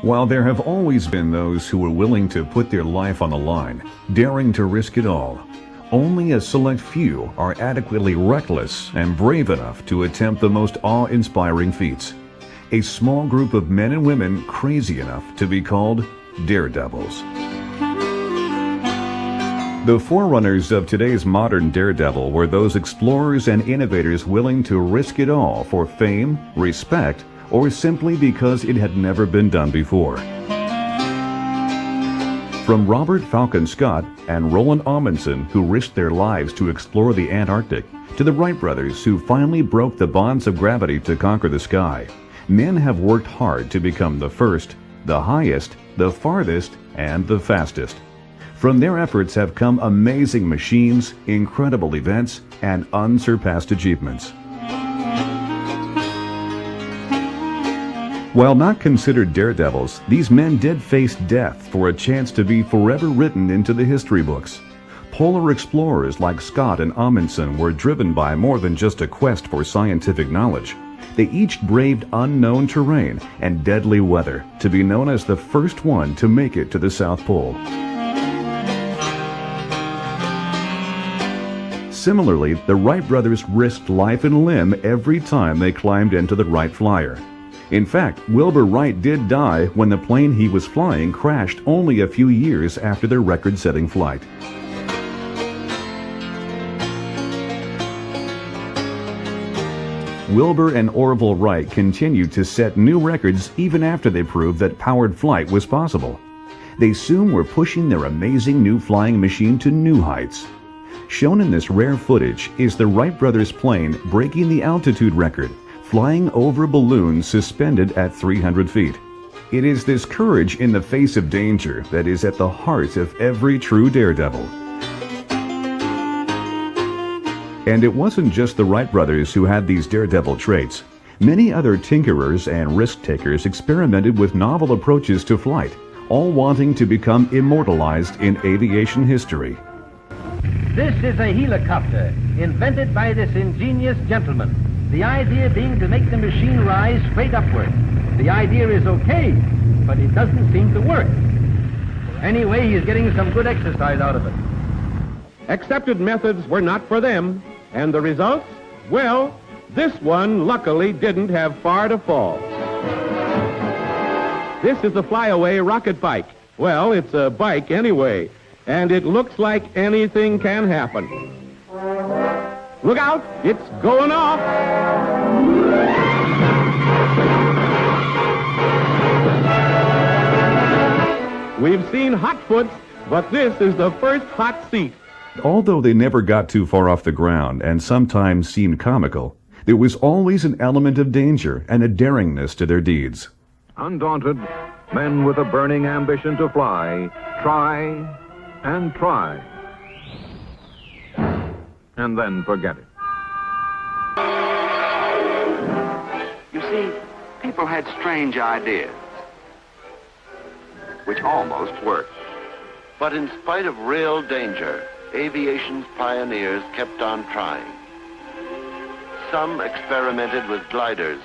While there have always been those who were willing to put their life on the line, daring to risk it all, only a select few are adequately reckless and brave enough to attempt the most awe-inspiring feats. A small group of men and women crazy enough to be called Daredevils. The forerunners of today's modern daredevil were those explorers and innovators willing to risk it all for fame, respect, or simply because it had never been done before. From Robert Falcon Scott and Roland Amundsen, who risked their lives to explore the Antarctic, to the Wright brothers, who finally broke the bonds of gravity to conquer the sky, men have worked hard to become the first, the highest, the farthest, and the fastest. From their efforts have come amazing machines, incredible events, and unsurpassed achievements. While not considered daredevils, these men did face death for a chance to be forever written into the history books. Polar explorers like Scott and Amundsen were driven by more than just a quest for scientific knowledge. They each braved unknown terrain and deadly weather to be known as the first one to make it to the South Pole. Similarly, the Wright brothers risked life and limb every time they climbed into the Wright Flyer. In fact, Wilbur Wright did die when the plane he was flying crashed only a few years after their record-setting flight. Wilbur and Orville Wright continued to set new records even after they proved that powered flight was possible. They soon were pushing their amazing new flying machine to new heights. Shown in this rare footage is the Wright brothers' plane breaking the altitude record, flying over balloons suspended at 300 feet. It is this courage in the face of danger that is at the heart of every true daredevil. And it wasn't just the Wright brothers who had these daredevil traits. Many other tinkerers and risk-takers experimented with novel approaches to flight, all wanting to become immortalized in aviation history. This is a helicopter invented by this ingenious gentleman. The idea being to make the machine rise straight upward. The idea is okay, but it doesn't seem to work. Anyway, he's getting some good exercise out of it. Accepted methods were not for them, and the results? Well, this one luckily didn't have far to fall. This is a flyaway rocket bike. Well, it's a bike anyway, and it looks like anything can happen. Look out, it's going off. We've seen hot foots, but this is the first hot seat. Although they never got too far off the ground and sometimes seemed comical, there was always an element of danger and a daringness to their deeds. Undaunted, men with a burning ambition to fly, try and try, and then forget it. You see, people had strange ideas, which almost worked. But in spite of real danger, aviation's pioneers kept on trying. Some experimented with gliders.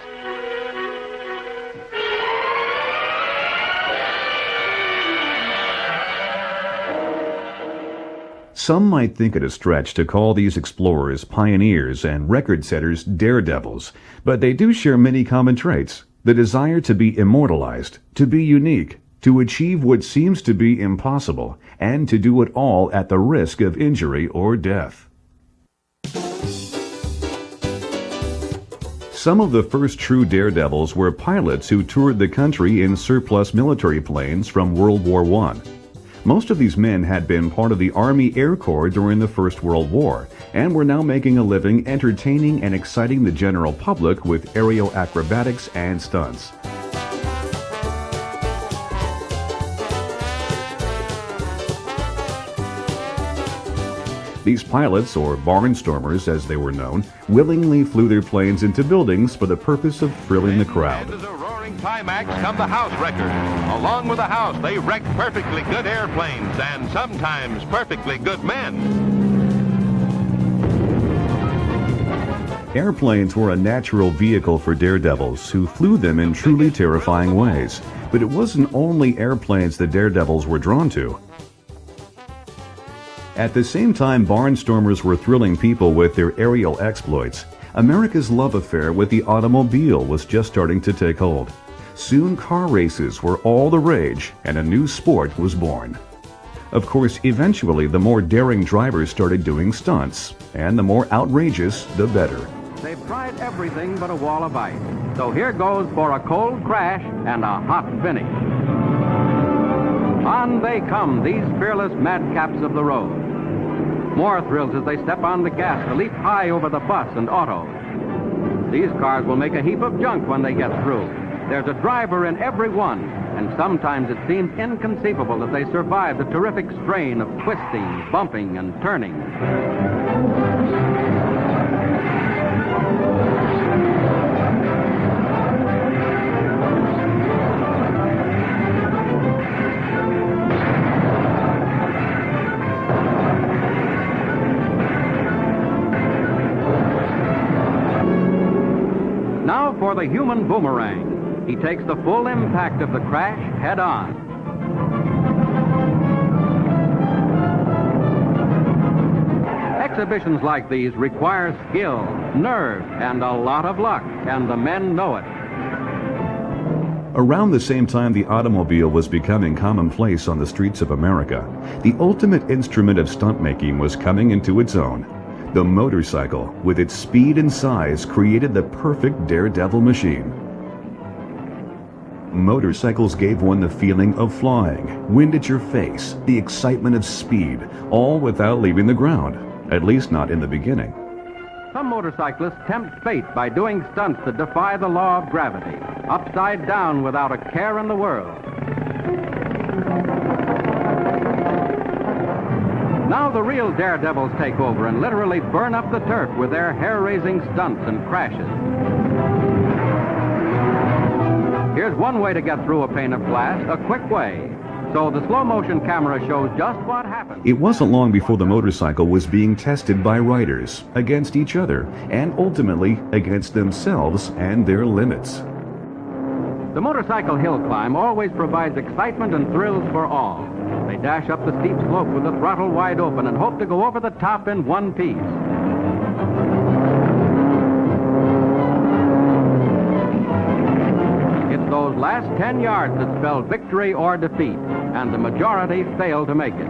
Some might think it a stretch to call these explorers, pioneers, and record-setters daredevils, but they do share many common traits. The desire to be immortalized, to be unique, to achieve what seems to be impossible, and to do it all at the risk of injury or death. Some of the first true daredevils were pilots who toured the country in surplus military planes from World War I. Most of these men had been part of the Army Air Corps during the First World War and were now making a living entertaining and exciting the general public with aerial acrobatics and stunts. These pilots, or barnstormers as they were known, willingly flew their planes into buildings for the purpose of thrilling the crowd. And as a roaring climax come the house records. Along with the house, they wrecked perfectly good airplanes and sometimes perfectly good men. Airplanes were a natural vehicle for daredevils who flew them in truly terrifying ways. But it wasn't only airplanes the daredevils were drawn to. At the same time barnstormers were thrilling people with their aerial exploits, America's love affair with the automobile was just starting to take hold. Soon car races were all the rage, and a new sport was born. Of course, eventually the more daring drivers started doing stunts, and the more outrageous, the better. They've tried everything but a wall of ice. So here goes for a cold crash and a hot finish. On they come, these fearless madcaps of the road. More thrills as they step on the gas to leap high over the bus and autos. These cars will make a heap of junk when they get through. There's a driver in every one, and sometimes it seems inconceivable that they survive the terrific strain of twisting, bumping, and turning. Now for the human boomerang. He takes the full impact of the crash head on. Exhibitions like these require skill, nerve, and a lot of luck, and the men know it. Around the same time the automobile was becoming commonplace on the streets of America, the ultimate instrument of stunt making was coming into its own. The motorcycle, with its speed and size, created the perfect daredevil machine. Motorcycles gave one the feeling of flying, wind at your face, the excitement of speed, all without leaving the ground, at least not in the beginning. Some motorcyclists tempt fate by doing stunts that defy the law of gravity, upside down without a care in the world. Now the real daredevils take over and literally burn up the turf with their hair-raising stunts and crashes. Here's one way to get through a pane of glass, a quick way. So the slow-motion camera shows just what happened. It wasn't long before the motorcycle was being tested by riders, against each other, and ultimately against themselves and their limits. The motorcycle hill climb always provides excitement and thrills for all. They dash up the steep slope with the throttle wide open and hope to go over the top in one piece. It's those last 10 yards that spell victory or defeat, and the majority fail to make it.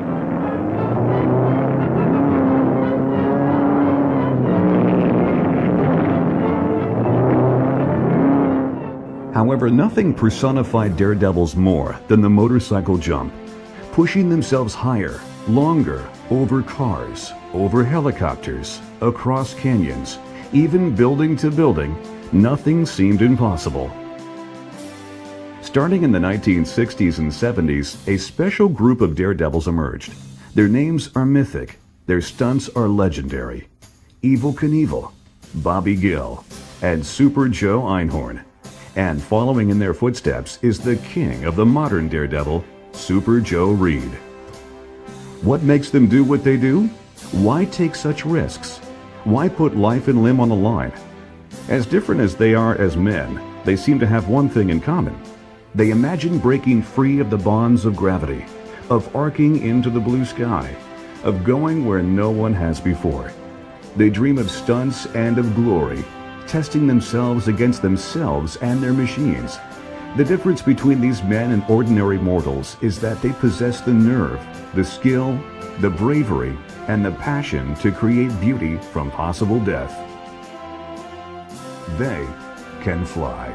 However, nothing personified daredevils more than the motorcycle jump. Pushing themselves higher, longer, over cars, over helicopters, across canyons, even building to building, nothing seemed impossible. Starting in the 1960s and 70s, a special group of daredevils emerged. Their names are mythic, their stunts are legendary. Evel Knievel, Bobby Gill, and Super Joe Einhorn. And following in their footsteps is the king of the modern daredevil, Super Joe Reed. What makes them do what they do? Why take such risks? Why put life and limb on the line? As different as they are as men, they seem to have one thing in common. They imagine breaking free of the bonds of gravity, of arcing into the blue sky, of going where no one has before. They dream of stunts and of glory, testing themselves against themselves and their machines. The difference between these men and ordinary mortals is that they possess the nerve, the skill, the bravery, and the passion to create beauty from possible death. They can fly.